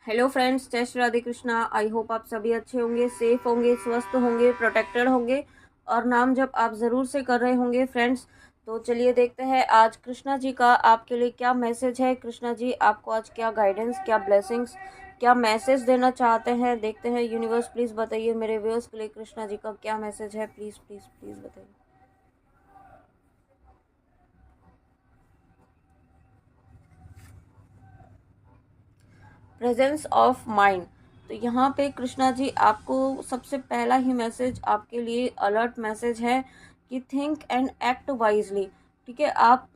Hello friends, जय Shri Radhe Krishna. I hope आप सभी अच्छे होंगे, सेफ होंगे, स्वस्थ होंगे, प्रोटेक्टेड होंगे और नाम जप आप ज़रूर से कर रहे होंगे फ्रेंड्स। तो चलिए देखते हैं आज कृष्णा जी का आपके लिए क्या मैसेज है। कृष्णा जी आपको आज क्या गाइडेंस, क्या ब्लेसिंग्स, क्या मैसेज देना चाहते हैं, देखते हैं। यूनिवर्स प्लीज़ बताइए मेरे व्यूअर्स के लिए कृष्णा जी का क्या मैसेज है। प्लीज़ प्लीज़ प्लीज़ बताइए। Presence of mind. तो यहाँ पे कृष्णा जी आपको सबसे पहला ही मैसेज आपके लिए अलर्ट मैसेज है कि थिंक एंड एक्ट वाइजली। ठीक है, आप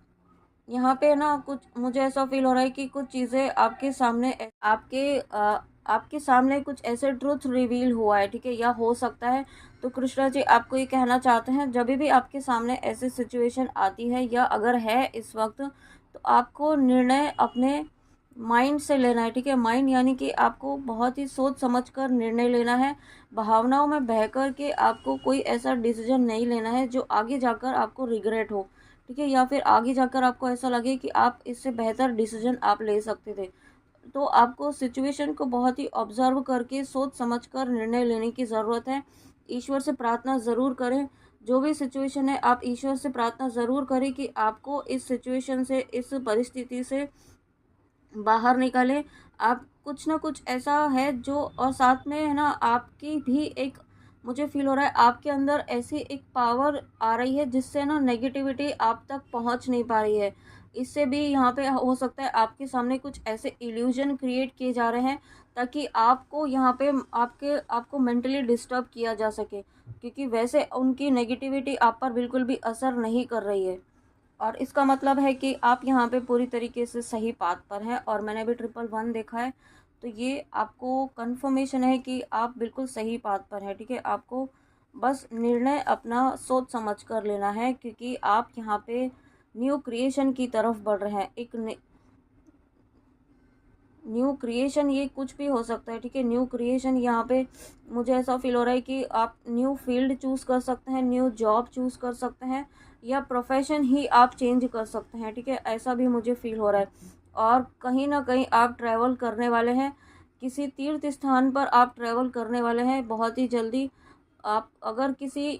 यहाँ पे ना कुछ मुझे ऐसा फील हो रहा है कि कुछ चीज़ें आपके सामने आपके सामने कुछ ऐसे ट्रुथ रिवील हुआ है। ठीक है, या हो सकता है। तो कृष्णा जी आपको ये कहना चाहते हैं, जब भी आपके सामने ऐसी सिचुएशन आती है या अगर है इस वक्त, तो आपको निर्णय अपने माइंड से लेना है। ठीक है, माइंड यानी कि आपको बहुत ही सोच समझ कर निर्णय लेना है। भावनाओं में बह कर के आपको कोई ऐसा डिसीजन नहीं लेना है जो आगे जाकर आपको रिग्रेट हो। ठीक है, या फिर आगे जाकर आपको ऐसा लगे कि आप इससे बेहतर डिसीजन आप ले सकते थे। तो आपको सिचुएशन को बहुत ही ऑब्जर्व करके सोच समझकर निर्णय लेने की ज़रूरत है। ईश्वर से प्रार्थना ज़रूर करें। जो भी सिचुएशन है, आप ईश्वर से प्रार्थना ज़रूर करें कि आपको इस सिचुएशन से, इस परिस्थिति से बाहर निकाले। आप कुछ ना कुछ ऐसा है जो, और साथ में है ना, आपकी भी एक, मुझे फील हो रहा है आपके अंदर ऐसी एक पावर आ रही है जिससे ना नेगेटिविटी आप तक पहुंच नहीं पा रही है। इससे भी यहाँ पे हो सकता है आपके सामने कुछ ऐसे इल्यूजन क्रिएट किए जा रहे हैं ताकि आपको यहाँ पे आपको मेंटली डिस्टर्ब किया जा सके, क्योंकि वैसे उनकी नेगेटिविटी आप पर बिल्कुल भी असर नहीं कर रही है। और इसका मतलब है कि आप यहाँ पे पूरी तरीके से सही पाथ पर हैं। और मैंने भी 111 देखा है, तो ये आपको कंफर्मेशन है कि आप बिल्कुल सही पाथ पर हैं। ठीक है, आपको बस निर्णय अपना सोच समझ कर लेना है, क्योंकि आप यहाँ पे न्यू क्रिएशन की तरफ बढ़ रहे हैं। एक न्यू क्रिएशन, ये कुछ भी हो सकता है। ठीक है, न्यू क्रिएशन यहाँ पे मुझे ऐसा फील हो रहा है कि आप न्यू फील्ड चूज़ कर सकते हैं, न्यू जॉब चूज़ कर सकते हैं, या प्रोफेशन ही आप चेंज कर सकते हैं। ठीक है, ऐसा भी मुझे फील हो रहा है। और कहीं ना कहीं आप ट्रैवल करने वाले हैं, किसी तीर्थ स्थान पर आप ट्रैवल करने वाले हैं बहुत ही जल्दी। आप अगर किसी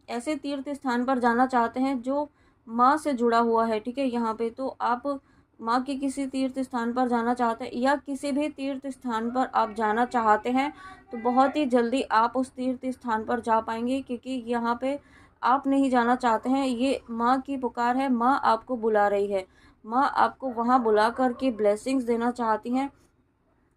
ऐसे तीर्थ स्थान पर जाना चाहते हैं जो माँ से जुड़ा हुआ है, ठीक है, यहाँ पे तो आप माँ के किसी तीर्थ स्थान पर जाना चाहते हैं या किसी भी तीर्थ स्थान पर आप जाना चाहते हैं, तो बहुत ही जल्दी आप उस तीर्थ स्थान पर जा पाएंगे, क्योंकि यहाँ पे आप नहीं जाना चाहते हैं। ये माँ की पुकार है, माँ आपको बुला रही है। माँ आपको वहाँ बुला कर के ब्लेसिंग्स देना चाहती हैं,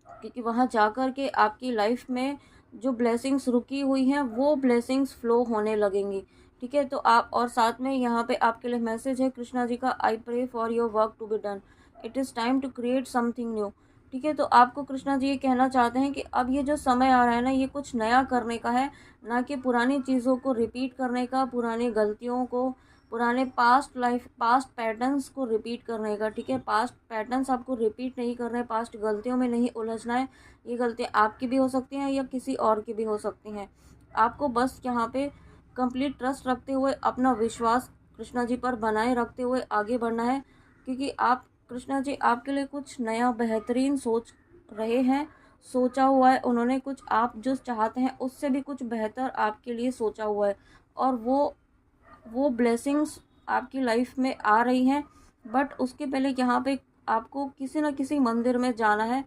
क्योंकि वहाँ जा कर के आपकी लाइफ में जो ब्लेसिंग्स रुकी हुई हैं वो ब्लेसिंग्स फ्लो होने लगेंगी। ठीक है, तो आप, और साथ में यहाँ पे आपके लिए मैसेज है कृष्णा जी का, I pray for your work to be done, it is time to create something new. ठीक है, तो आपको कृष्णा जी ये कहना चाहते हैं कि अब ये जो समय आ रहा है ना, ये कुछ नया करने का है, ना कि पुरानी चीज़ों को रिपीट करने का, पुरानी गलतियों को, पुराने पास्ट पैटर्न्स को रिपीट करने का। ठीक है, पास्ट पैटर्न्स आपको रिपीट नहीं करना है, पास्ट गलतियों में नहीं उलझना है। ये गलतियाँ आपकी भी हो सकती हैं या किसी और की भी हो सकती हैं। आपको बस यहाँ पे कंप्लीट ट्रस्ट रखते हुए, अपना विश्वास कृष्णा जी पर बनाए रखते हुए आगे बढ़ना है, क्योंकि आप, कृष्णा जी आपके लिए कुछ नया बेहतरीन सोच रहे हैं। सोचा हुआ है उन्होंने कुछ, आप जो चाहते हैं उससे भी कुछ बेहतर आपके लिए सोचा हुआ है। और वो ब्लेसिंग्स आपकी लाइफ में आ रही हैं। बट उसके पहले यहाँ पे आपको किसी न किसी मंदिर में जाना है।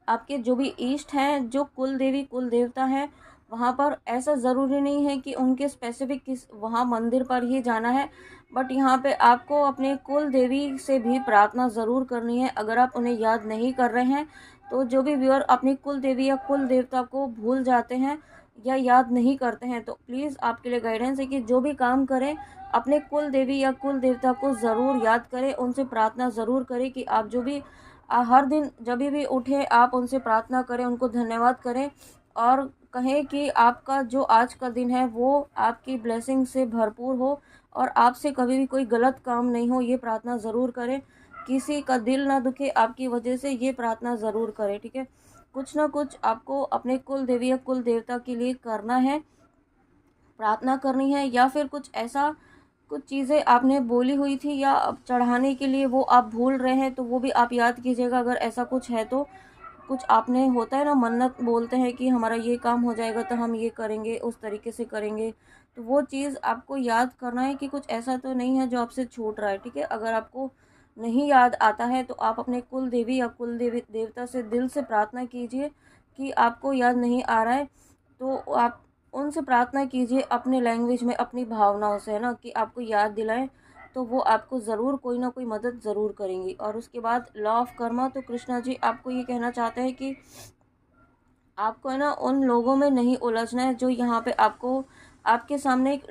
आपके जो भी ईष्ट हैं, जो कुल देवी कुल देवता हैं, वहाँ पर ऐसा ज़रूरी नहीं है कि उनके स्पेसिफिक किस वहाँ मंदिर पर ही जाना है। बट यहाँ पे आपको अपने कुल देवी से भी प्रार्थना ज़रूर करनी है। अगर आप उन्हें याद नहीं कर रहे हैं, तो जो भी व्यूअर अपनी कुल देवी या कुल देवता को भूल जाते हैं या याद नहीं करते हैं, तो प्लीज़ आपके लिए गाइडेंस है कि जो भी काम करें, अपने कुल देवी या कुल देवता को ज़रूर याद करें, उनसे प्रार्थना ज़रूर करें कि आप जो भी हर दिन जब भी उठे आप उनसे प्रार्थना करें, उनको धन्यवाद करें और कहें कि आपका जो आज का दिन है वो आपकी ब्लेसिंग से भरपूर हो और आपसे कभी भी कोई गलत काम नहीं हो। ये प्रार्थना ज़रूर करें। किसी का दिल ना दुखे आपकी वजह से, ये प्रार्थना ज़रूर करें। ठीक है, कुछ ना कुछ आपको अपने कुल देवी या कुल देवता के लिए करना है, प्रार्थना करनी है, या फिर कुछ ऐसा, कुछ चीज़ें आपने बोली हुई थी या अब चढ़ाने के लिए वो आप भूल रहे हैं, तो वो भी आप याद कीजिएगा अगर ऐसा कुछ है तो। कुछ आपने होता है ना, मन्नत बोलते हैं कि हमारा ये काम हो जाएगा तो हम ये करेंगे, उस तरीके से करेंगे। तो वो चीज़ आपको याद करना है कि कुछ ऐसा तो नहीं है जो आपसे छूट रहा है, ठीक है। अगर आपको नहीं याद आता है तो आप अपने कुल देवी या कुल देवता से दिल से प्रार्थना कीजिए कि आपको याद नहीं आ रहा है तो आप उनसे प्रार्थना कीजिए अपने लैंग्वेज में, अपनी भावनाओं से, है ना, कि आपको याद दिलाएं। तो वो आपको ज़रूर कोई ना कोई मदद ज़रूर करेंगी। और उसके बाद लॉ ऑफ कर्मा, तो कृष्णा जी आपको ये कहना चाहते हैं कि आपको है ना उन लोगों में नहीं उलझना है जो यहाँ पे आपको आपके सामने एक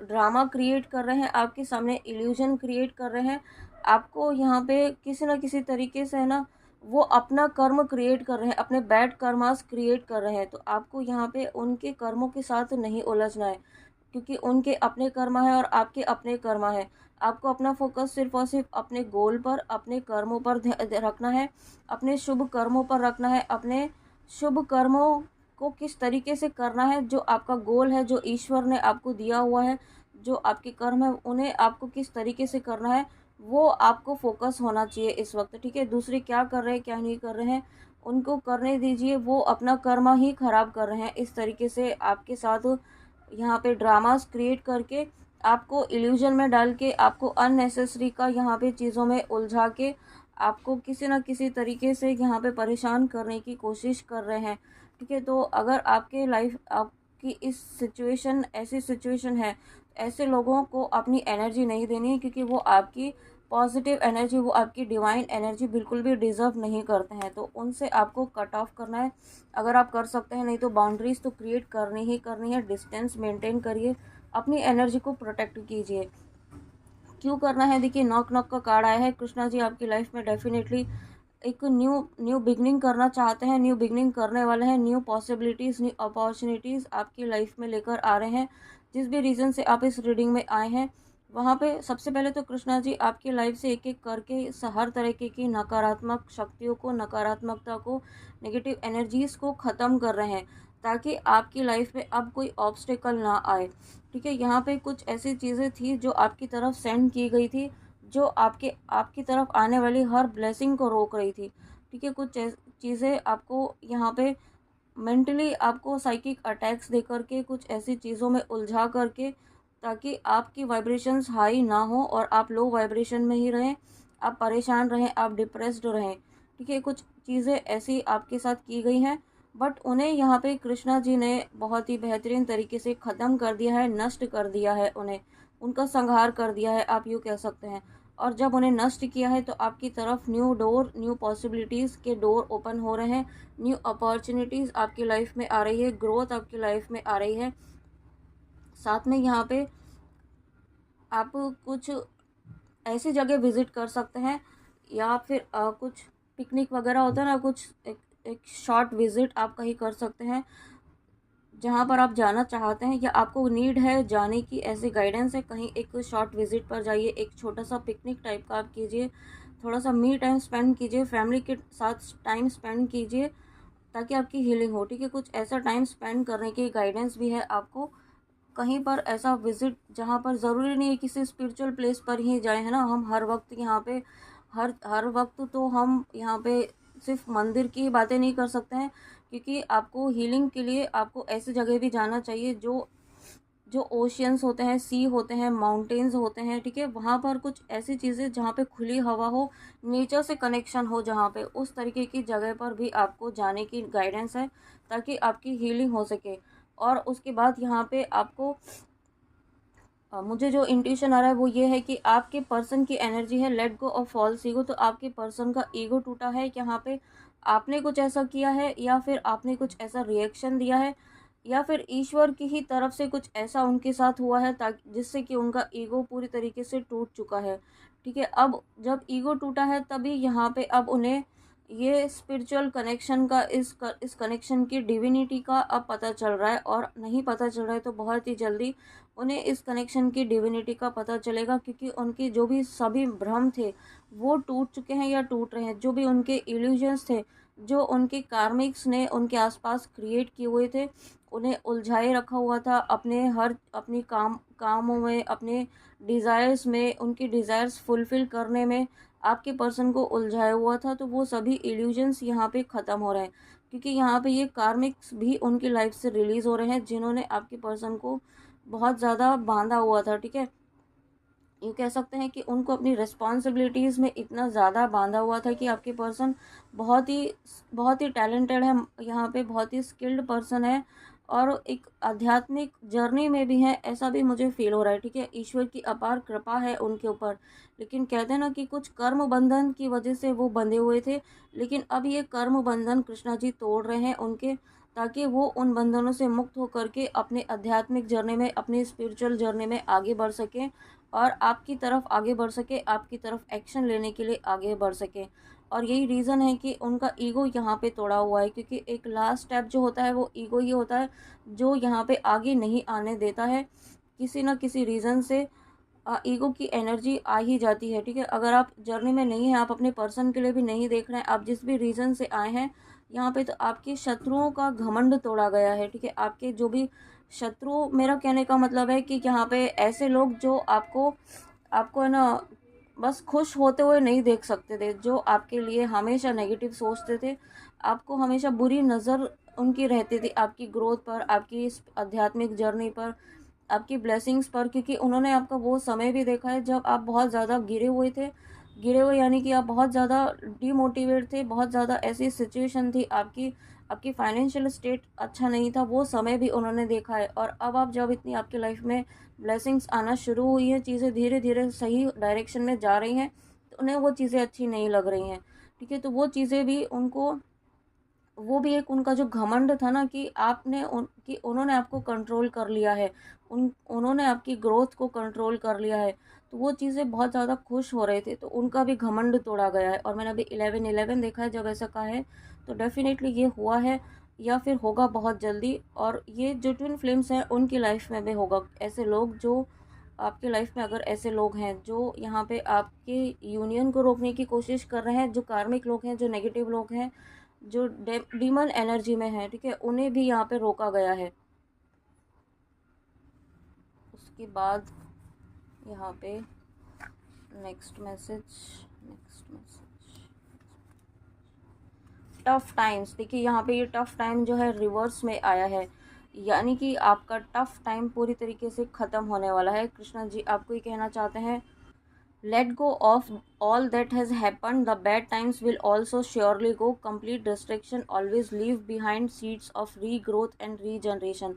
ड्रामा क्रिएट कर रहे हैं, आपके सामने इल्यूजन क्रिएट कर रहे हैं। आपको यहाँ पे किसी ना किसी तरीके से, है ना, वो अपना कर्म क्रिएट कर रहे हैं, अपने बैड कर्मास क्रिएट कर रहे हैं। तो आपको यहाँ पे उनके कर्मों के साथ नहीं उलझना है, क्योंकि उनके अपने कर्मा है और आपके अपने कर्मा है। आपको अपना फोकस सिर्फ और सिर्फ अपने गोल पर, अपने कर्मों पर रखना है, अपने शुभ कर्मों पर रखना है। अपने शुभ कर्मों को किस तरीके से करना है, जो आपका गोल है, जो ईश्वर ने आपको दिया हुआ है, जो आपके कर्म है, उन्हें आपको किस तरीके से करना है, वो आपको फोकस होना चाहिए इस वक्त, ठीक है। दूसरे क्या कर रहे हैं, क्या नहीं कर रहे हैं, उनको करने दीजिए। वो अपना कर्मा ही खराब कर रहे हैं इस तरीके से आपके साथ यहाँ पे ड्रामास क्रिएट करके, आपको इल्यूजन में डाल के, आपको अननेसेसरी का यहाँ पे चीज़ों में उलझा के, आपको किसी न किसी तरीके से यहाँ पे परेशान करने की कोशिश कर रहे हैं, ठीक है। तो अगर आपके लाइफ आपकी इस सिचुएशन, ऐसी सिचुएशन है, ऐसे लोगों को अपनी एनर्जी नहीं देनी है, क्योंकि वो आपकी पॉजिटिव एनर्जी, वो आपकी डिवाइन एनर्जी बिल्कुल भी डिज़र्व नहीं करते हैं। तो उनसे आपको कट ऑफ करना है अगर आप कर सकते हैं। नहीं तो बाउंड्रीज तो क्रिएट करनी ही करनी है, डिस्टेंस मेंटेन करिए, अपनी एनर्जी को प्रोटेक्ट कीजिए। क्यों करना है, देखिए नॉक नॉक का कार्ड आया है। कृष्णा जी आपकी लाइफ में डेफिनेटली एक न्यू न्यू बिगनिंग करना चाहते हैं, न्यू बिगनिंग करने वाले हैं, न्यू पॉसिबिलिटीज़, न्यू अपॉर्चुनिटीज़ आपकी लाइफ में लेकर आ रहे हैं। जिस भी रीज़न से आप इस रीडिंग में आए हैं, वहाँ पे सबसे पहले तो कृष्णा जी आपकी लाइफ से एक एक करके हर तरीके की नकारात्मक शक्तियों को, नकारात्मकता को, नेगेटिव एनर्जीज़ को ख़त्म कर रहे हैं, ताकि आपकी लाइफ में अब कोई ऑब्स्टेकल ना आए, ठीक है। यहाँ पे कुछ ऐसी चीज़ें थी जो आपकी तरफ सेंड की गई थी, जो आपकी तरफ आने वाली हर ब्लेसिंग को रोक रही थी, ठीक है। कुछ चीज़ें आपको यहाँ पे मेंटली आपको साइकिक अटैक्स दे करके, कुछ ऐसी चीज़ों में उलझा करके, ताकि आपकी वाइब्रेशंस हाई ना हो और आप लो वाइब्रेशन में ही रहें, आप परेशान रहें, आप डिप्रेस्ड रहें, ठीक है। कुछ चीज़ें ऐसी आपके साथ की गई हैं, बट उन्हें यहाँ पे कृष्णा जी ने बहुत ही बेहतरीन तरीके से ख़त्म कर दिया है, नष्ट कर दिया है, उन्हें उनका संहार कर दिया है, आप यूँ कह सकते हैं। और जब उन्हें नष्ट किया है तो आपकी तरफ न्यू डोर, न्यू पॉसिबिलिटीज़ के डोर ओपन हो रहे हैं, न्यू अपॉर्चुनिटीज़ आपकी लाइफ में आ रही है, ग्रोथ आपकी लाइफ में आ रही है। साथ में यहाँ पे आप कुछ ऐसी जगह विज़िट कर सकते हैं, या फिर कुछ पिकनिक वगैरह होता है ना, कुछ एक शॉर्ट विज़िट आप कहीं कर सकते हैं जहाँ पर आप जाना चाहते हैं, या आपको नीड है जाने की, ऐसी गाइडेंस है, कहीं एक शॉर्ट विज़िट पर जाइए, एक छोटा सा पिकनिक टाइप का आप कीजिए, थोड़ा सा मी टाइम स्पेंड कीजिए, फैमिली के साथ टाइम स्पेंड कीजिए, ताकि आपकी हीलिंग हो, ठीक है। कुछ ऐसा टाइम स्पेंड करने की गाइडेंस भी है आपको, कहीं पर ऐसा विज़िट जहाँ पर ज़रूरी नहीं है किसी स्पिरिचुअल प्लेस पर ही जाए, है ना। हम हर वक्त यहाँ पे हर वक्त तो हम यहाँ पे सिर्फ मंदिर की ही बातें नहीं कर सकते हैं, क्योंकि आपको हीलिंग के लिए आपको ऐसी जगह भी जाना चाहिए जो जो ओशियंस होते हैं, सी होते हैं, माउंटेन्स होते हैं, ठीक है। वहाँ पर कुछ ऐसी चीज़ें जहाँ पे खुली हवा हो, नेचर से कनेक्शन हो, जहाँ पे उस तरीके की जगह पर भी आपको जाने की गाइडेंस है, ताकि आपकी हीलिंग हो सके। और उसके बाद यहाँ पे आपको मुझे जो इंट्यूशन आ रहा है वो ये है कि आपके पर्सन की एनर्जी है let go of false ego. तो आपके पर्सन का ईगो टूटा है, यहाँ पे आपने कुछ ऐसा किया है, या फिर आपने कुछ ऐसा रिएक्शन दिया है, या फिर ईश्वर की ही तरफ से कुछ ऐसा उनके साथ हुआ है, ताकि जिससे कि उनका ईगो पूरी तरीके से टूट चुका है, ठीक है। अब जब ईगो टूटा है तभी यहाँ पे अब उन्हें ये स्पिरिचुअल कनेक्शन का, इस कनेक्शन की डिविनिटी का अब पता चल रहा है। और नहीं पता चल रहा है तो बहुत ही जल्दी उन्हें इस कनेक्शन की डिविनिटी का पता चलेगा, क्योंकि उनके जो भी सभी भ्रम थे वो टूट चुके हैं या टूट रहे हैं। जो भी उनके इल्यूजन्स थे, जो उनके कार्मिक्स ने उनके आसपास क्रिएट किए हुए थे, उन्हें उलझाए रखा हुआ था अपनी कामों में, अपने डिज़ायर्स में, उनकी डिज़ायर्स फुलफ़िल करने में, आपके पर्सन को उलझाया हुआ था, तो वो सभी इल्यूजन्स यहाँ पे ख़त्म हो रहे हैं, क्योंकि यहाँ पे ये कार्मिक्स भी उनकी लाइफ से रिलीज़ हो रहे हैं जिन्होंने आपके पर्सन को बहुत ज़्यादा बांधा हुआ था। ठीक है, ये कह सकते हैं कि उनको अपनी रिस्पॉन्सिबिलिटीज़ में इतना ज़्यादा बांधा हुआ था कि आपके पर्सन बहुत ही टैलेंटेड है, यहाँ पे बहुत ही स्किल्ड पर्सन है और एक आध्यात्मिक जर्नी में भी है, ऐसा भी मुझे फील हो रहा है। ठीक है, ईश्वर की अपार कृपा है उनके ऊपर, लेकिन कहते हैं ना कि कुछ कर्म बंधन की वजह से वो बंधे हुए थे, लेकिन अब ये कर्म बंधन कृष्णा जी तोड़ रहे हैं उनके, ताकि वो उन बंधनों से मुक्त होकर के अपने आध्यात्मिक जर्नी में, अपनी स्पिरिचुअल जर्नी में आगे बढ़ सकें और आपकी तरफ आगे बढ़ सके, आपकी तरफ एक्शन लेने के लिए आगे बढ़ सके। और यही रीज़न है कि उनका ईगो यहाँ पे तोड़ा हुआ है, क्योंकि एक लास्ट स्टेप जो होता है वो ईगो ही होता है, जो यहाँ पे आगे नहीं आने देता है। किसी ना किसी रीज़न से ईगो की एनर्जी आ ही जाती है। ठीक है, अगर आप जर्नी में नहीं हैं, आप अपने पर्सन के लिए भी नहीं देख रहे हैं, आप जिस भी रीज़न से आए हैं यहाँ पे, तो आपके शत्रुओं का घमंड तोड़ा गया है। ठीक है, आपके जो भी शत्रु, मेरा कहने का मतलब है कि यहाँ पे ऐसे लोग जो आपको आपको है ना बस खुश होते हुए नहीं देख सकते थे, जो आपके लिए हमेशा नेगेटिव सोचते थे, आपको हमेशा बुरी नज़र उनकी रहती थी आपकी ग्रोथ पर, आपकी इस आध्यात्मिक जर्नी पर, आपकी ब्लेसिंग्स पर, क्योंकि उन्होंने आपका वो समय भी देखा है जब आप बहुत ज़्यादा गिरे हुए थे। गिरे हुए यानी कि आप बहुत ज़्यादा डीमोटिवेट थे, बहुत ज़्यादा ऐसी सिचुएशन थी आपकी, आपकी फाइनेंशियल स्टेट अच्छा नहीं था, वो समय भी उन्होंने देखा है। और अब आप जब इतनी आपकी लाइफ में ब्लेसिंग्स आना शुरू हुई हैं, चीज़ें धीरे धीरे सही डायरेक्शन में जा रही हैं, तो उन्हें वो चीज़ें अच्छी नहीं लग रही हैं। ठीक है, तो वो चीज़ें भी उनको, वो भी एक उनका जो घमंड था ना कि कि उन्होंने आपको कंट्रोल कर लिया है, उन्होंने आपकी ग्रोथ को कंट्रोल कर लिया है, तो वो चीज़ें बहुत ज़्यादा खुश हो रहे थे, तो उनका भी घमंड तोड़ा गया है। और मैंने अभी 11-11 देखा है, जब ऐसा कहा है तो डेफिनेटली ये हुआ है या फिर होगा बहुत जल्दी। और ये जो ट्विन फ्लेम्स हैं उनकी लाइफ में भी होगा, ऐसे लोग जो आपके लाइफ में, अगर ऐसे लोग हैं जो यहाँ पे आपके यूनियन को रोकने की कोशिश कर रहे हैं, जो कार्मिक लोग हैं, जो नेगेटिव लोग हैं, जो डीमन एनर्जी में है, ठीक है, उन्हें भी यहाँ पे रोका गया है। उसके बाद यहाँ पे नेक्स्ट मैसेज टफ टाइम्स। देखिए यहाँ पे ये टफ टाइम जो है रिवर्स में आया है, यानी कि आपका टफ टाइम पूरी तरीके से ख़त्म होने वाला है। कृष्णा जी आपको ये कहना चाहते हैं, let go of all that has happened, the bad times will also surely go, complete destruction always leave behind seeds of regrowth and regeneration।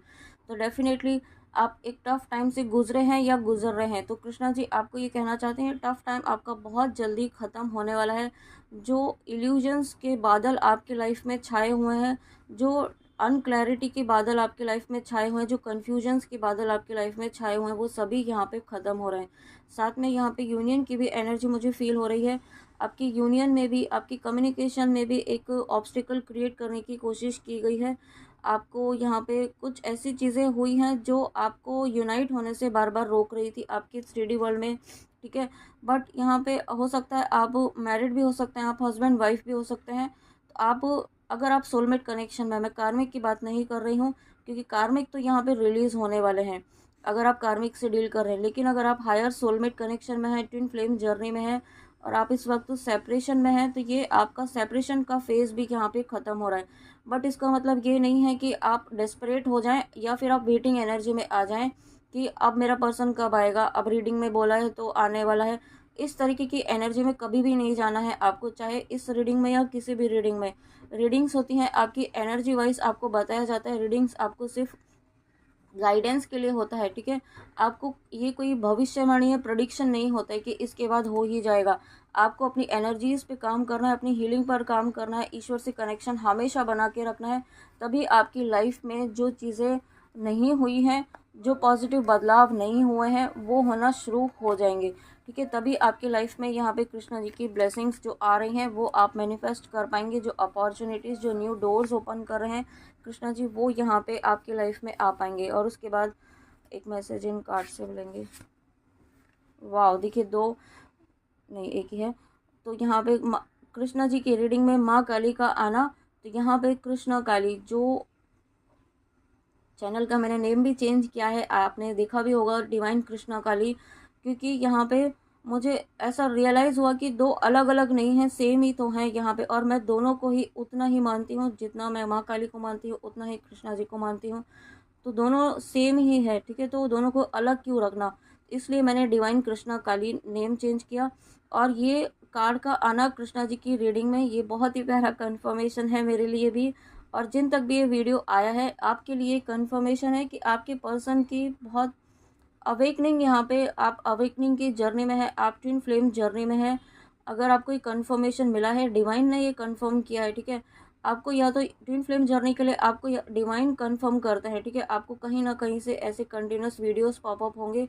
तो डेफिनेटली आप एक टफ टाइम से गुजरे हैं या गुजर रहे हैं, तो कृष्णा जी आपको ये कहना चाहते हैं टफ टाइम आपका बहुत जल्दी ख़त्म होने वाला है। जो इल्यूजन्स के बादल आपके लाइफ में छाए हुए हैं, जो अनक्लैरिटी के बादल आपके लाइफ में छाए हुए हैं, जो कन्फ्यूजन्स के बादल आपके लाइफ में छाए हुए हैं, वो सभी यहाँ पे ख़त्म हो रहे हैं। साथ में यहाँ पे यूनियन की भी एनर्जी मुझे फील हो रही है। आपकी यूनियन में भी, आपकी कम्युनिकेशन में भी एक ऑब्स्टिकल क्रिएट करने की कोशिश की गई है। आपको यहाँ पे कुछ ऐसी चीज़ें हुई हैं जो आपको यूनाइट होने से बार बार रोक रही थी आपकी 3D वर्ल्ड में। ठीक है, बट यहाँ पे हो सकता है आप मैरिड भी हो सकते हैं, आप हस्बैंड वाइफ भी हो सकते हैं, तो आप, अगर आप सोलमेट कनेक्शन में, मैं कार्मिक की बात नहीं कर रही हूँ, क्योंकि कार्मिक तो यहाँ पे रिलीज़ होने वाले हैं अगर आप कार्मिक से डील कर रहे हैं, लेकिन अगर आप हायर सोलमेट कनेक्शन में हैं, ट्विन फ्लेम जर्नी में हैं और आप इस वक्त सेपरेशन में हैं, तो ये आपका सेपरेशन का फेज़ भी यहाँ पे ख़त्म हो रहा है। बट इसका मतलब ये नहीं है कि आप डेस्परेट हो जाएं या फिर आप वेटिंग एनर्जी में आ जाएं कि अब मेरा पर्सन कब आएगा, अब रीडिंग में बोला है तो आने वाला है। इस तरीके की एनर्जी में कभी भी नहीं जाना है आपको, चाहे इस रीडिंग में या किसी भी रीडिंग में। रीडिंग्स होती हैं आपकी एनर्जी वाइज, आपको बताया जाता है, रीडिंग्स आपको सिर्फ गाइडेंस के लिए होता है। ठीक है, आपको ये कोई भविष्यवाणी या प्रेडिक्शन नहीं होता है कि इसके बाद हो ही जाएगा। आपको अपनी एनर्जीज़ पे काम करना है, अपनी हीलिंग पर काम करना है, ईश्वर से कनेक्शन हमेशा बना के रखना है, तभी आपकी लाइफ में जो चीज़ें नहीं हुई हैं, जो पॉजिटिव बदलाव नहीं हुए हैं, वो होना शुरू हो जाएंगे। ठीक है, तभी आपकी लाइफ में यहाँ पे कृष्णा जी की ब्लेसिंग्स जो आ रही हैं वो आप मैनिफेस्ट कर पाएंगे। जो अपॉर्चुनिटीज़, जो न्यू डोर्स ओपन कर रहे हैं कृष्णा जी, वो यहाँ पे आपकी लाइफ में आ पाएंगे। और उसके बाद एक मैसेज इन कार्ड से मिलेंगे। वाह, देखिए दो नहीं, एक ही है। तो यहाँ पे कृष्णा जी की रीडिंग में माँ काली का आना, तो यहाँ पे कृष्णा काली, जो चैनल का मैंने नेम भी चेंज किया है, आपने देखा भी होगा, डिवाइन कृष्णा काली, क्योंकि यहाँ पे मुझे ऐसा रियलाइज़ हुआ कि दो अलग अलग नहीं हैं, सेम ही तो हैं यहाँ पे, और मैं दोनों को ही उतना ही मानती हूँ जितना मैं माँ काली को मानती हूँ, उतना ही कृष्णा जी को मानती हूँ। तो दोनों सेम ही है, ठीक है, तो दोनों को अलग क्यों रखना। इसलिए मैंने डिवाइन कृष्णा काली नेम चेंज किया। और ये कार्ड का आना कृष्णा जी की रीडिंग में, ये बहुत ही प्यारा कंफर्मेशन है मेरे लिए भी, और जिन तक भी ये वीडियो आया है आपके लिए कंफर्मेशन है कि आपके पर्सन की बहुत अवेकनिंग, यहाँ पे आप अवेकनिंग की जर्नी में है, आप ट्विन फ्लेम जर्नी में है। अगर आपको ये कंफर्मेशन मिला है, डिवाइन ने ये कंफर्म किया है, ठीक है, आपको या तो ट्विन फ्लेम जर्नी के लिए आपको डिवाइन कंफर्म करता है, ठीक है, आपको कहीं ना कहीं से ऐसे कंटिन्यूस वीडियोस पॉपअप होंगे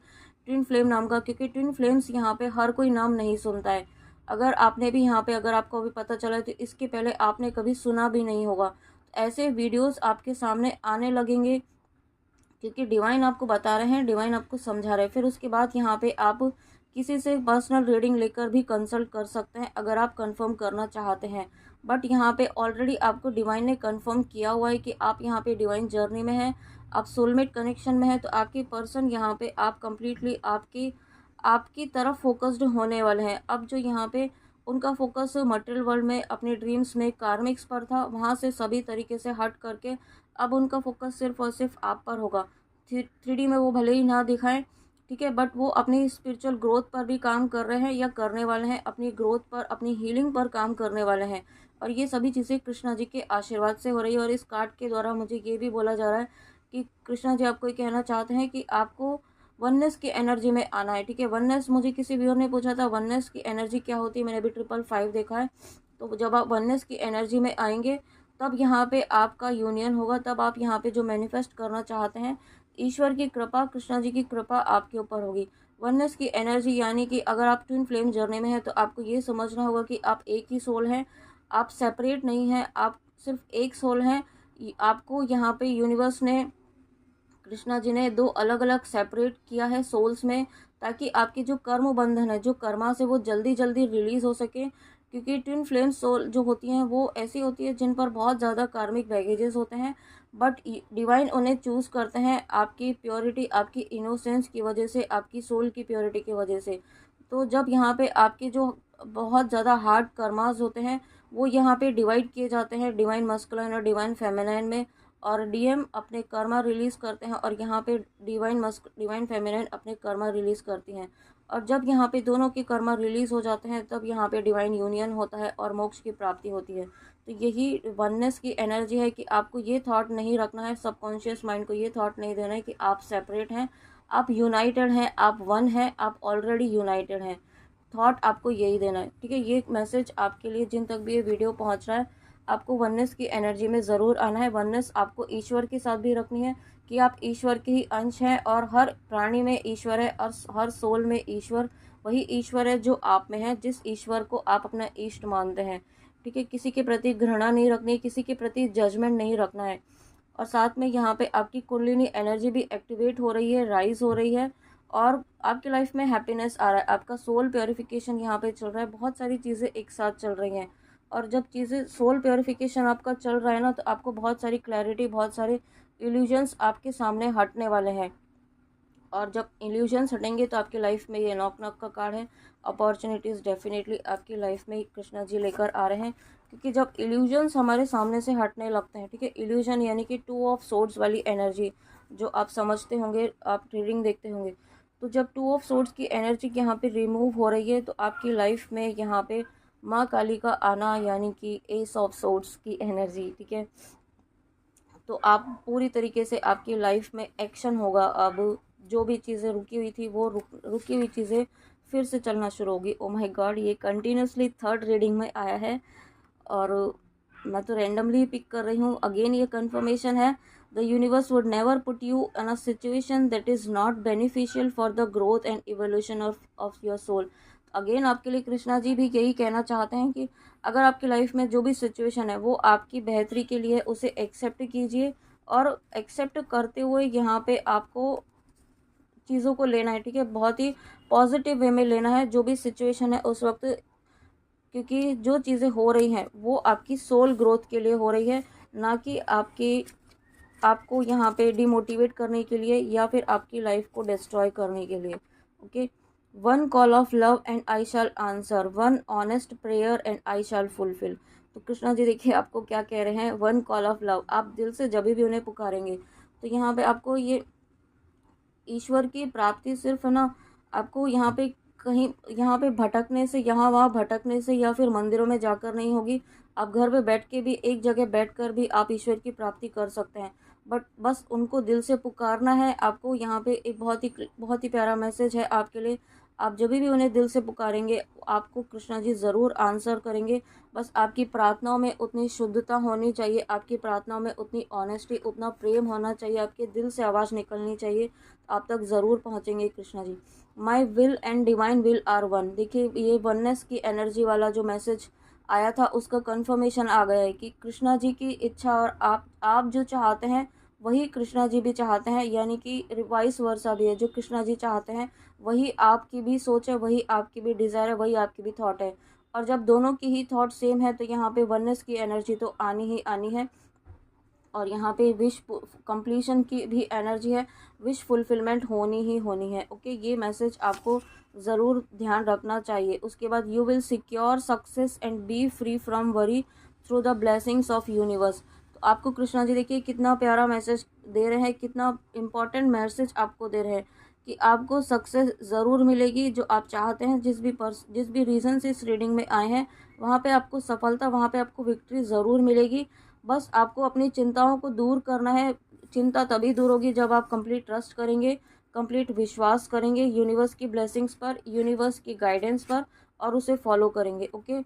ट्विन फ्लेम नाम का, क्योंकि ट्विन फ्लेम्स यहाँ पे हर कोई नाम नहीं सुनता है। अगर आपने भी यहाँ पे, अगर आपको अभी पता चला है तो इसके पहले आपने कभी सुना भी नहीं होगा। ऐसे वीडियोस आपके सामने आने लगेंगे, क्योंकि डिवाइन आपको बता रहे हैं, डिवाइन आपको समझा रहे हैं। फिर उसके बाद यहाँ पे आप किसी से पर्सनल रीडिंग लेकर भी कंसल्ट कर सकते हैं अगर आप कंफर्म करना चाहते हैं। बट यहाँ पे ऑलरेडी आपको डिवाइन ने कंफर्म किया हुआ है कि आप यहाँ पे डिवाइन जर्नी में हैं, आप सोलमेट कनेक्शन में हैं। तो आपके पर्सन यहाँ पे आप कंप्लीटली आपकी आपकी तरफ फोकस्ड होने वाले हैं। अब जो यहाँ पे उनका फोकस मटेरियल वर्ल्ड में, अपने ड्रीम्स में, कार्मिक्स पर था, वहाँ से सभी तरीके से हट करके अब उनका फोकस सिर्फ और सिर्फ आप पर होगा। 3D में वो भले ही ना दिखाएं, ठीक है, बट वो अपनी स्पिरिचुअल ग्रोथ पर भी काम कर रहे हैं या करने वाले हैं, अपनी ग्रोथ पर, अपनी हीलिंग पर काम करने वाले हैं। और ये सभी चीज़ें कृष्णा जी के आशीर्वाद से हो रही है। और इस कार्ड के द्वारा मुझे ये भी बोला जा रहा है कि कृष्णा जी आपको ये कहना चाहते हैं कि आपको वननेस की एनर्जी में आना है, ठीक है। वननेस, मुझे किसी व्यूअर ने पूछा था वननेस की एनर्जी क्या होती है, मैंने भी 555 देखा है। तो जब आप वननेस की एनर्जी में आएंगे तब यहाँ पे आपका यूनियन होगा, तब आप यहाँ पे जो मैनिफेस्ट करना चाहते हैं, ईश्वर की कृपा, कृष्णा जी की कृपा आपके ऊपर होगी। वननेस की एनर्जी यानी कि अगर आप ट्विन फ्लेम जर्नी में हैं तो आपको ये समझना होगा कि आप एक ही सोल हैं, आप सेपरेट नहीं हैं, आप सिर्फ एक सोल हैं। आपको यहाँ पे यूनिवर्स ने, कृष्णा जी ने दो अलग अलग सेपरेट किया है सोल्स में, ताकि आपके जो कर्म बंधन है, जो कर्मा से, वो जल्दी जल्दी रिलीज हो सके। क्योंकि ट्विन फ्लेम सोल जो होती हैं वो ऐसी होती है जिन पर बहुत ज़्यादा कार्मिक बैगेजेस होते हैं, बट डिवाइन उन्हें चूज़ करते हैं आपकी प्योरिटी, आपकी इनोसेंस की वजह से, आपकी सोल की प्योरिटी की वजह से। तो जब यहाँ पे आपके जो बहुत ज़्यादा हार्ड कर्मास होते हैं वो यहाँ पे डिवाइड किए जाते हैं डिवाइन मस्कुलाइन और डिवाइन फेमिनाइन में, और डीएम अपने कर्मा रिलीज़ करते हैं, और यहाँ पे डिवाइन फेमिनाइन अपने कर्मा रिलीज़ करती हैं। और जब यहाँ पे दोनों के कर्मा रिलीज़ हो जाते हैं तब यहाँ पे डिवाइन यूनियन होता है और मोक्ष की प्राप्ति होती है। तो यही वननेस की एनर्जी है कि आपको ये थॉट नहीं रखना है, सबकॉन्शियस माइंड को ये थॉट नहीं देना है कि आप सेपरेट हैं, आप यूनाइटेड हैं, आप वन हैं, आप ऑलरेडी यूनाइटेड हैं। थॉट आपको यही देना है, ठीक है। ये मैसेज आपके लिए, जिन तक भी ये वीडियो पहुंच रहा है, आपको वननेस की एनर्जी में ज़रूर आना है। वननेस आपको ईश्वर के साथ भी रखनी है कि आप ईश्वर के ही अंश हैं, और हर प्राणी में ईश्वर है, और हर सोल में ईश्वर, वही ईश्वर है जो आप में है, जिस ईश्वर को आप अपना इष्ट मानते हैं, ठीक है। किसी के प्रति घृणा नहीं रखनी, किसी के प्रति जजमेंट नहीं रखना है। और साथ में यहाँ पे आपकी कुंडलिनी एनर्जी भी एक्टिवेट हो रही है, राइज हो रही है, और आपकी लाइफ में हैप्पीनेस आ रहा है, आपका सोल प्योरिफिकेशन यहाँ पे चल रहा है, बहुत सारी चीज़ें एक साथ चल रही हैं। और जब चीज़ें, सोल प्योरिफिकेशन आपका चल रहा है ना, तो आपको बहुत सारी क्लैरिटी, बहुत सारे इल्यूजन्स आपके सामने हटने वाले हैं। और जब इल्यूजन्स हटेंगे तो आपकी लाइफ में ये नॉक नॉक का कार्ड है, अपॉर्चुनिटीज़ डेफिनेटली आपकी लाइफ में कृष्णा जी लेकर आ रहे हैं। क्योंकि जब इल्यूजन्स हमारे सामने से हटने लगते हैं, ठीक है, इल्यूजन यानी कि 2 ऑफ सोर्ड्स वाली एनर्जी, जो आप समझते होंगे, आप रीडिंग देखते होंगे। तो जब 2 ऑफ सोर्ड्स की एनर्जी यहाँ पे रिमूव हो रही है तो आपकी लाइफ में यहाँ पे माँ काली का आना, यानी कि एस ऑफ सोर्ड्स की एनर्जी, ठीक है। तो आप पूरी तरीके से, आपकी लाइफ में एक्शन होगा। अब जो भी चीज़ें रुकी हुई थी वो रुकी हुई चीज़ें फिर से चलना शुरू होगी। ओ माय गॉड, ये कंटिन्यूसली थर्ड रीडिंग में आया है, और मैं तो रैंडमली पिक कर रही हूँ। अगेन ये कंफर्मेशन है, the universe would never put you in a situation that is not beneficial for the growth and evolution of your soul. Again आपके लिए कृष्णा जी भी यही कहना चाहते हैं कि अगर आपकी लाइफ में जो भी सिचुएशन है वो आपकी बेहतरी के लिए, उसे एक्सेप्ट कीजिए, और एक्सेप्ट करते हुए यहाँ पे आपको चीज़ों को लेना है, ठीक है, बहुत ही पॉजिटिव वे में लेना है जो भी सिचुएशन है उस वक्त। क्योंकि जो चीज़ें हो रही हैं वो आपकी सोल ग्रोथ के लिए हो रही है, ना कि आपको यहाँ पे डिमोटिवेट करने के लिए या फिर आपकी लाइफ को डिस्ट्रॉय करने के लिए, okay. One call of love and I shall answer, one honest prayer and I shall fulfil. तो कृष्णा जी देखिए आपको क्या कह रहे हैं, वन कॉल ऑफ लव, आप दिल से जब भी उन्हें पुकारेंगे तो यहाँ पे आपको ये ईश्वर की प्राप्ति सिर्फ है ना, आपको यहाँ पे कहीं यहाँ पे भटकने से, यहाँ वहाँ भटकने से या फिर मंदिरों में जाकर नहीं होगी। आप घर पे बैठ के भी, एक जगह बैठकर भी आप ईश्वर की प्राप्ति कर सकते हैं। बट बस उनको दिल से पुकारना है आपको। यहाँ पे एक बहुत ही प्यारा मैसेज है आपके लिए। आप जब भी उन्हें दिल से पुकारेंगे आपको कृष्णा जी ज़रूर आंसर करेंगे। बस आपकी प्रार्थनाओं में उतनी शुद्धता होनी चाहिए, आपकी प्रार्थनाओं में उतनी ऑनेस्टी, उतना प्रेम होना चाहिए, आपके दिल से आवाज़ निकलनी चाहिए, आप तक ज़रूर पहुँचेंगे Krishna ji. My will and divine will are one. देखिए ये वननेस की एनर्जी वाला जो मैसेज आया था उसका कंफर्मेशन आ गया है कि कृष्णा जी की इच्छा और आप जो चाहते हैं वही कृष्णा जी भी चाहते हैं, यानी कि वाइस वर्सा भी है। जो कृष्णा जी चाहते हैं वही आपकी भी सोच है, वही आपकी भी डिज़ायर है, वही आपकी भी थॉट है। और जब दोनों की ही थॉट सेम है तो यहाँ पे वननेस की एनर्जी तो आनी ही आनी है। और यहाँ पे विश कंप्लीशन की भी एनर्जी है, विश फुलफिलमेंट होनी ही होनी है। ओके, ये मैसेज आपको ज़रूर ध्यान रखना चाहिए। उसके बाद you will secure success and B free from worry through the blessings of universe. तो आपको कृष्णा जी देखिए कितना प्यारा मैसेज दे रहे हैं, कितना इम्पोर्टेंट मैसेज आपको दे रहे हैं कि आपको सक्सेस ज़रूर मिलेगी। जो आप चाहते हैं, जिस भी रीज़न से इस रीडिंग में आए हैं वहाँ पे आपको सफलता, वहाँ पे आपको विक्ट्री ज़रूर मिलेगी। बस आपको अपनी चिंताओं को दूर करना है। चिंता तभी दूर होगी जब आप कंप्लीट ट्रस्ट करेंगे, कंप्लीट विश्वास करेंगे यूनिवर्स की ब्लेसिंग्स पर, यूनिवर्स की गाइडेंस पर, और उसे फॉलो करेंगे। ओके,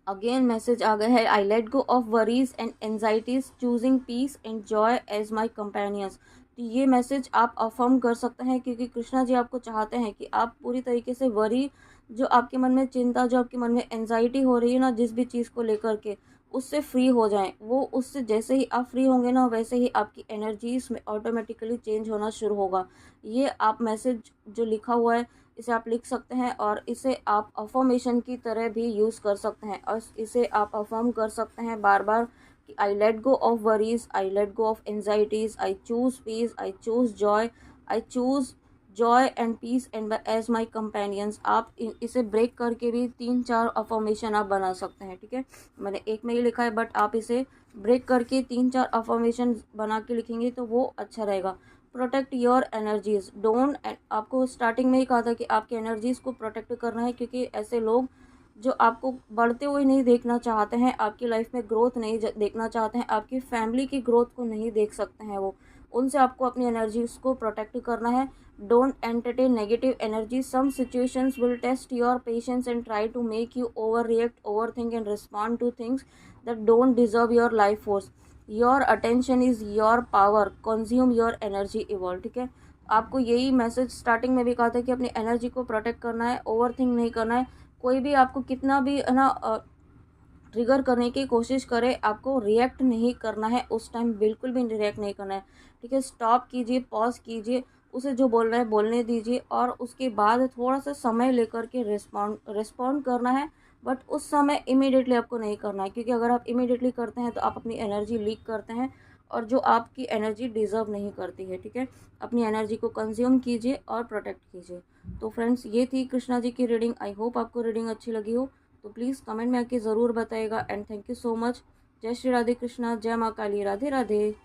अगेन मैसेज आ गया है, I let go of worries and anxieties choosing peace and joy as my companions. तो ये मैसेज आप अफर्म कर सकते हैं क्योंकि कृष्णा जी आपको चाहते हैं कि आप पूरी तरीके से वरी, जो आपके मन में चिंता, जो आपके मन में एनजाइटी हो रही है ना जिस भी चीज़ को लेकर के, उससे फ्री हो जाएं। वो उससे जैसे ही आप फ्री होंगे ना वैसे ही आपकी एनर्जीज में ऑटोमेटिकली चेंज होना शुरू होगा। ये आप मैसेज जो लिखा हुआ है इसे आप लिख सकते हैं और इसे आप अफर्मेशन की तरह भी यूज़ कर सकते हैं और इसे आप अफर्म कर सकते हैं बार बार कि I let go of worries, I let go of anxieties, I choose peace, I choose joy, I choose joy and peace and as my companions. आप इसे ब्रेक करके भी 3-4 अफर्मेशन आप बना सकते हैं। ठीक है, मैंने एक में ही लिखा है बट आप इसे ब्रेक करके 3-4 अफर्मेशन बना के लिखेंगे तो वो अच्छा रहेगा। प्रोटेक्ट योर एनर्जीज, डोंट, आपको स्टार्टिंग में ही कहा था कि आपकी एनर्जीज़ को प्रोटेक्ट करना है क्योंकि ऐसे लोग जो आपको बढ़ते हुए नहीं देखना चाहते हैं, आपकी लाइफ में ग्रोथ नहीं देखना चाहते हैं, आपकी फैमिली की ग्रोथ को नहीं देख सकते हैं, वो उनसे आपको अपनी एनर्जीज़ को प्रोटेक्ट करना है। Don't entertain negative energy, some situations will test your patience and try to make you over react, over think and respond to things that don't deserve your life force. Your attention is your power, consume your energy, evolve. ठीक है, आपको यही message starting में भी कहा था कि अपनी एनर्जी को प्रोटेक्ट करना है, ओवर थिंक नहीं करना है। कोई भी आपको कितना भी है ना ट्रिगर करने की कोशिश करे, आपको रिएक्ट नहीं करना है उस टाइम, बिल्कुल भी रिएक्ट नहीं करना है। ठीक है, स्टॉप कीजिए, पॉज कीजिए, उसे जो बोल रहा है बोलने दीजिए और उसके बाद थोड़ा सा समय लेकर के रिस्पॉन्ड करना है। बट उस समय इमीडिएटली आपको नहीं करना है क्योंकि अगर आप इमीडिएटली करते हैं तो आप अपनी एनर्जी लीक करते हैं और जो आपकी एनर्जी डिज़र्व नहीं करती है। ठीक है, अपनी एनर्जी को कंज्यूम कीजिए और प्रोटेक्ट कीजिए। तो फ्रेंड्स, ये थी कृष्णा जी की रीडिंग। आई होप आपको रीडिंग अच्छी लगी हो, तो प्लीज़ कमेंट में आके ज़रूर बताइएगा। And thank you so much. जय श्री राधे कृष्णा, जय माँ काली, राधे राधे।